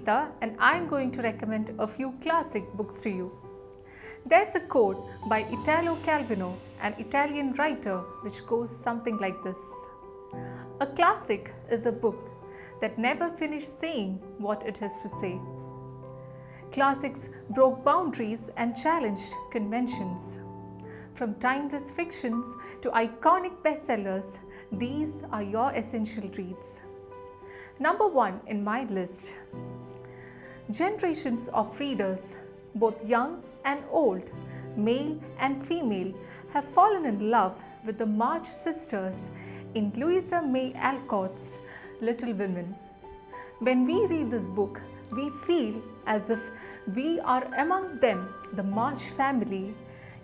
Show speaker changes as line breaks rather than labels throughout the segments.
Neetha and I am going to recommend a few classic books to you. There's a quote by Italo Calvino, an Italian writer, which goes something like this: "A classic is a book that never finished saying what it has to say." Classics broke boundaries and challenged conventions. From timeless fictions to iconic bestsellers, these are your essential reads. Number 1 in my list. Generations of readers, both young and old, male and female, have fallen in love with the March sisters in Louisa May Alcott's Little Women. When we read this book, we feel as if we are among them, the March family,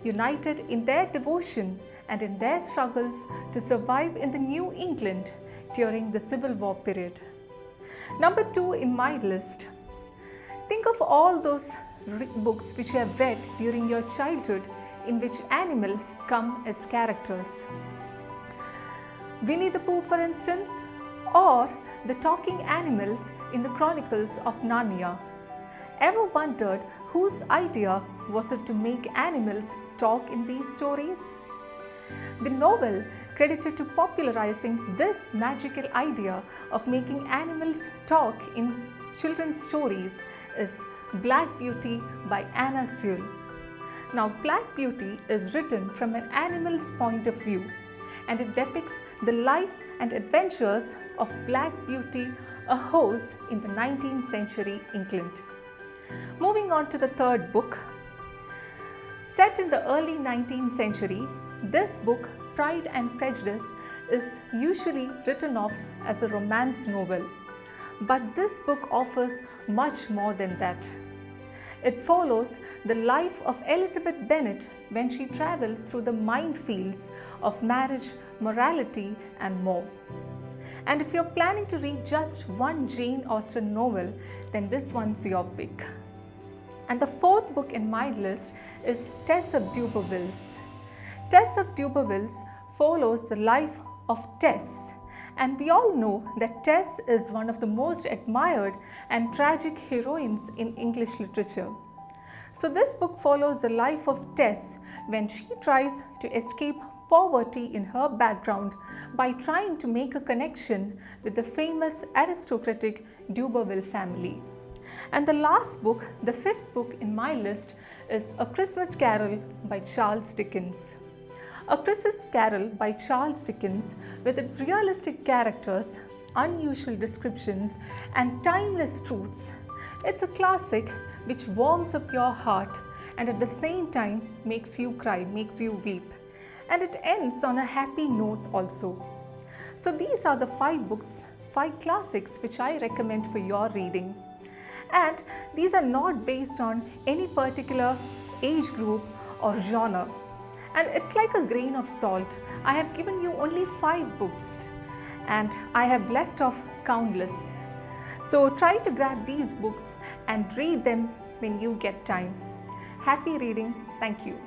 united in their devotion and in their struggles to survive in the New England during the Civil War period. Number 2 in my list. Think of all those books which you have read during your childhood in which animals come as characters. Winnie the Pooh, for instance, or the talking animals in the Chronicles of Narnia. Ever wondered whose idea was it to make animals talk in these stories? The novel credited to popularizing this magical idea of making animals talk in children's stories is Black Beauty by Anna Sewell. Now, Black Beauty is written from an animal's point of view, and it depicts the life and adventures of Black Beauty, a horse in the 19th century England. Moving on to the third book. Set in the early 19th century, this book, Pride and Prejudice, is usually written off as a romance novel. But this book offers much more than that. It follows the life of Elizabeth Bennet when she travels through the minefields of marriage, morality, and more. And if you're planning to read just one Jane Austen novel, then this one's your pick. And the fourth book in my list is Tess of D'Urbervilles. Tess of D'Urbervilles follows the life of Tess. And we all know that Tess is one of the most admired and tragic heroines in English literature. So this book follows the life of Tess when she tries to escape poverty in her background by trying to make a connection with the famous aristocratic D'Urberville family. And the last book, the fifth book in my list, is A Christmas Carol by Charles Dickens. A Christmas Carol by Charles Dickens, with its realistic characters, unusual descriptions, and timeless truths. It's a classic which warms up your heart and at the same time makes you cry, makes you weep. And it ends on a happy note also. So these are the 5 books, 5 classics which I recommend for your reading. And these are not based on any particular age group or genre. And it's like a grain of salt. I have given you only 5 books and I have left off countless. So try to grab these books and read them when you get time. Happy reading. Thank you.